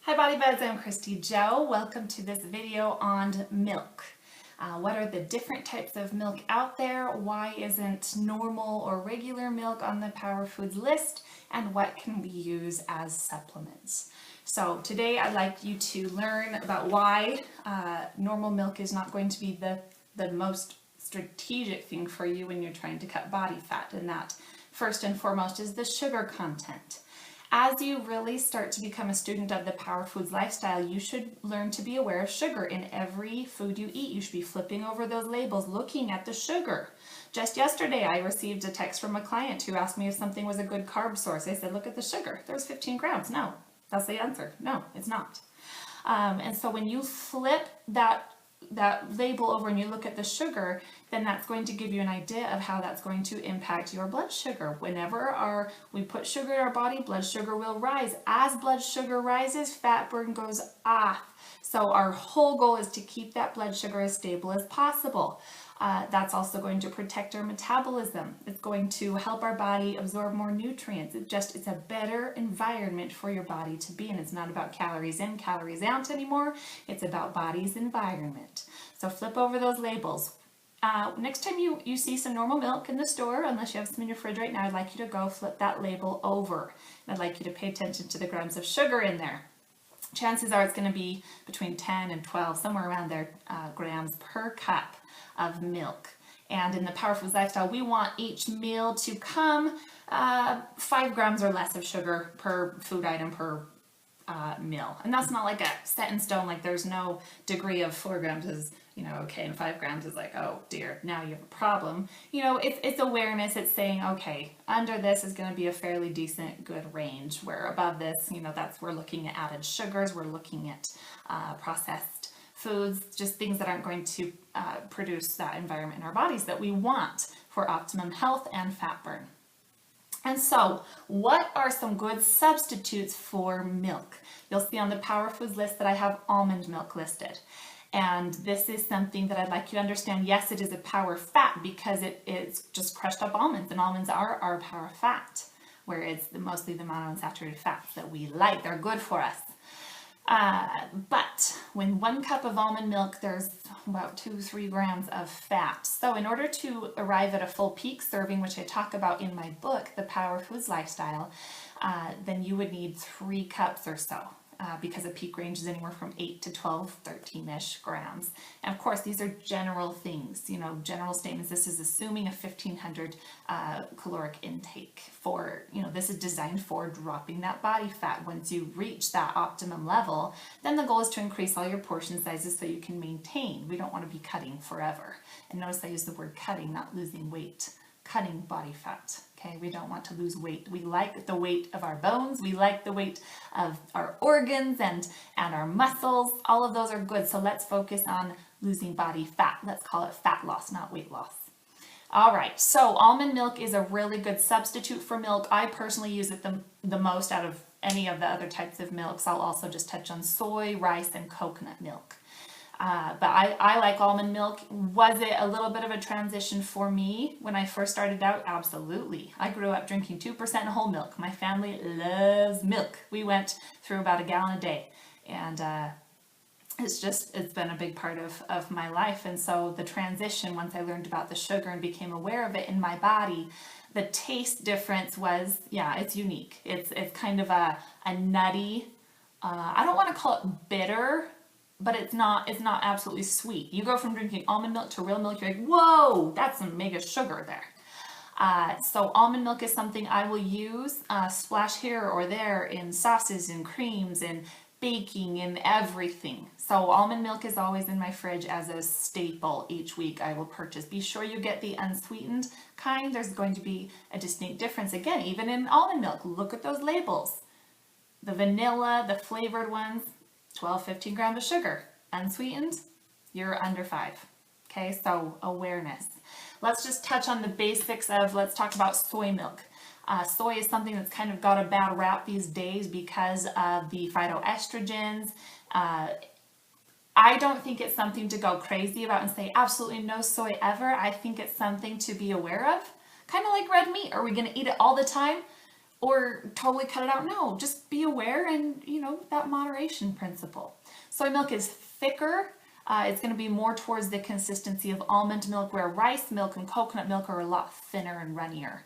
Hi Body Buds, I'm Kristy Jo. Welcome to this video on milk. What are the different types of milk out there? Why isn't normal or regular milk on the Power Foods list? And what can we use as supplements? So today I'd like you to learn about why normal milk is not going to be the most strategic thing for you when you're trying to cut body fat. And that first and foremost is the sugar content. As you really start to become a student of the Power Foods lifestyle, you should learn to be aware of sugar in every food you eat. You should be flipping over those labels, looking at the sugar. Just yesterday, I received a text from a client who asked me if something was a good carb source. I said, look at the sugar. There's 15 grams. No, that's the answer. No, it's not. And so when you flip that label over and you look at the sugar, then that's going to give you an idea of how that's going to impact your blood sugar. Whenever we put sugar in our body, blood sugar will rise. As blood sugar rises, fat burn goes off. So our whole goal is to keep that blood sugar as stable as possible. That's also going to protect our metabolism. It's going to help our body absorb more nutrients. It's a better environment for your body to be in. It's not about calories in, calories out anymore. It's about body's environment. So flip over those labels. Next time you see some normal milk in the store, unless you have some in your fridge right now, I'd like you to go flip that label over. And I'd like you to pay attention to the grams of sugar in there. Chances are it's going to be between 10 and 12, somewhere around there, grams per cup of milk. And in the Power Foods lifestyle, we want each meal to come 5 grams or less of sugar per food item per meal. And that's not like a set in stone, like there's no degree of 4 grams is, okay, and 5 grams is like, oh dear, now you have a problem. It's awareness. It's saying, okay, under this is going to be a fairly decent, good range, where above this, we're looking at added sugars, we're looking at processed foods, just things that aren't going to produce that environment in our bodies that we want for optimum health and fat burn. And so, what are some good substitutes for milk? You'll see on the Power Foods list that I have almond milk listed. And this is something that I'd like you to understand. Yes, it is a power fat because it's just crushed up almonds, and almonds are our power fat, where it's mostly the monounsaturated fats that we like. They're good for us. But when 1 cup of almond milk, there's about 2-3 grams of fat. So in order to arrive at a full peak serving, which I talk about in my book, The Power Foods Lifestyle, then you would need 3 cups or so. Because a peak range is anywhere from 8 to 12, 13-ish grams. And of course, these are general things, general statements. This is assuming a 1,500 caloric intake for, this is designed for dropping that body fat. Once you reach that optimum level, then the goal is to increase all your portion sizes so you can maintain. We don't want to be cutting forever. And notice I use the word cutting, not losing weight. Cutting body fat. Okay, we don't want to lose weight. We like the weight of our bones. We like the weight of our organs and our muscles. All of those are good. So let's focus on losing body fat. Let's call it fat loss, not weight loss. All right, so almond milk is a really good substitute for milk. I personally use it the most out of any of the other types of milks. I'll also just touch on soy, rice, and coconut milk. But I like almond milk. Was it a little bit of a transition for me when I first started out? Absolutely. I grew up drinking 2% whole milk. My family loves milk. We went through about 1 gallon a day. And it's been a big part of my life. And so the transition, once I learned about the sugar and became aware of it in my body, the taste difference was, it's unique. It's kind of a nutty, I don't want to call it bitter, but it's not absolutely sweet. You go from drinking almond milk to real milk, you're like, whoa, that's some mega sugar there. So almond milk is something I will use, splash here or there in sauces and creams and baking and everything. So almond milk is always in my fridge as a staple each week I will purchase. Be sure you get the unsweetened kind. There's going to be a distinct difference. Again, even in almond milk, look at those labels. The vanilla, the flavored ones, 12, 15 grams of sugar. Unsweetened, you're under 5. Okay, so awareness. Let's just touch on the basics let's talk about soy milk. Soy is something that's kind of got a bad rap these days because of the phytoestrogens. I don't think it's something to go crazy about and say absolutely no soy ever. I think it's something to be aware of. Kind of like red meat. Are we going to eat it all the time? or totally cut it out. No, just be aware and, that moderation principle. Soy milk is thicker. It's going to be more towards the consistency of almond milk, where rice milk and coconut milk are a lot thinner and runnier.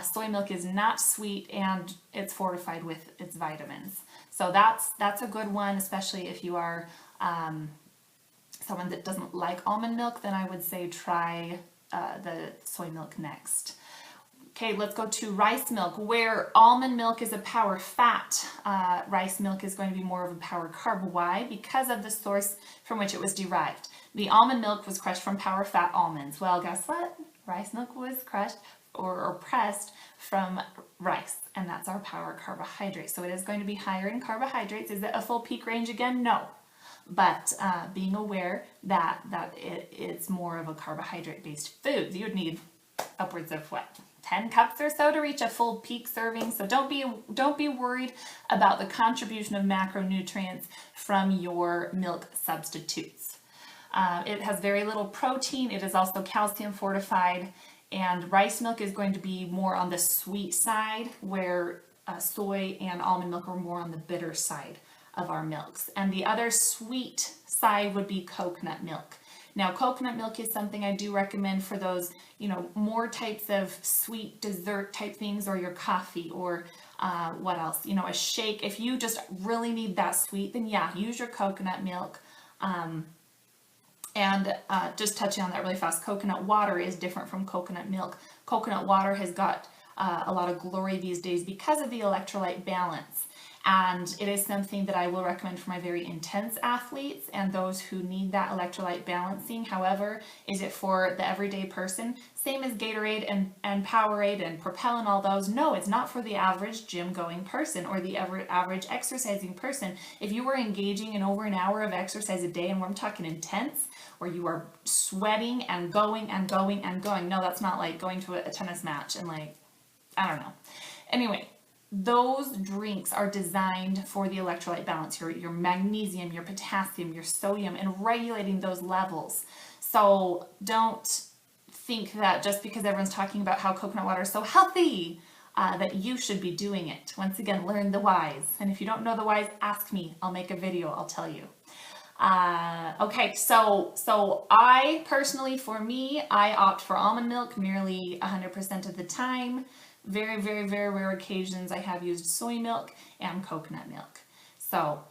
Soy milk is not sweet and it's fortified with its vitamins. So that's a good one, especially if you are someone that doesn't like almond milk. Then I would say try the soy milk next. Okay, let's go to rice milk. Where almond milk is a power fat, rice milk is going to be more of a power carb. Why? Because of the source from which it was derived. The almond milk was crushed from power fat almonds. Well, guess what? Rice milk was crushed or pressed from rice, and that's our power carbohydrate. So it is going to be higher in carbohydrates. Is it a full peak range again? No. But being aware that it's more of a carbohydrate-based food. You would need upwards of 10 cups or so to reach a full peak serving. So don't be worried about the contribution of macronutrients from your milk substitutes. It has very little protein. It is also calcium fortified, and rice milk is going to be more on the sweet side, where soy and almond milk are more on the bitter side of our milks. And the other sweet side would be coconut milk. Now, coconut milk is something I do recommend for those, more types of sweet dessert type things, or your coffee, or what else? A shake. If you just really need that sweet, then yeah, use your coconut milk. And just touching on that really fast, coconut water is different from coconut milk. Coconut water has got a lot of glory these days because of the electrolyte balance. And it is something that I will recommend for my very intense athletes and those who need that electrolyte balancing. However, is it for the everyday person? Same as Gatorade and Powerade and Propel and all those. No, it's not for the average gym going person or the average exercising person. If you were engaging in over an hour of exercise a day, and I'm talking intense, where you are sweating and going and going and going. No, that's not like going to a tennis match and I don't know. Anyway, those drinks are designed for the electrolyte balance, your magnesium, your potassium, your sodium, and regulating those levels. So don't think that just because everyone's talking about how coconut water is so healthy, that you should be doing it. Once again, learn the whys. And if you don't know the whys, ask me. I'll make a video. I'll tell you. Okay, so I personally, for me, I opt for almond milk nearly 100% of the time. Very, very, very rare occasions I have used soy milk and coconut milk. So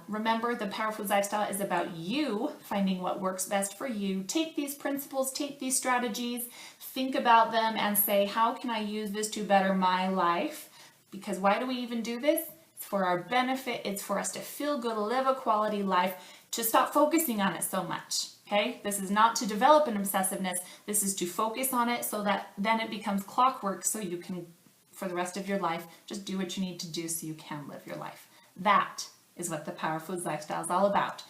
remember, the Power Foods lifestyle is about you finding what works best for you. Take these principles, take these strategies, think about them and say, how can I use this to better my life? Because why do we even do this? It's for our benefit. It's for us to feel good, live a quality life, to stop focusing on it so much. Okay, this is not to develop an obsessiveness. This is to focus on it so that then it becomes clockwork, so you can, for the rest of your life, just do what you need to do so you can live your life. That is what the Power Foods lifestyle is all about.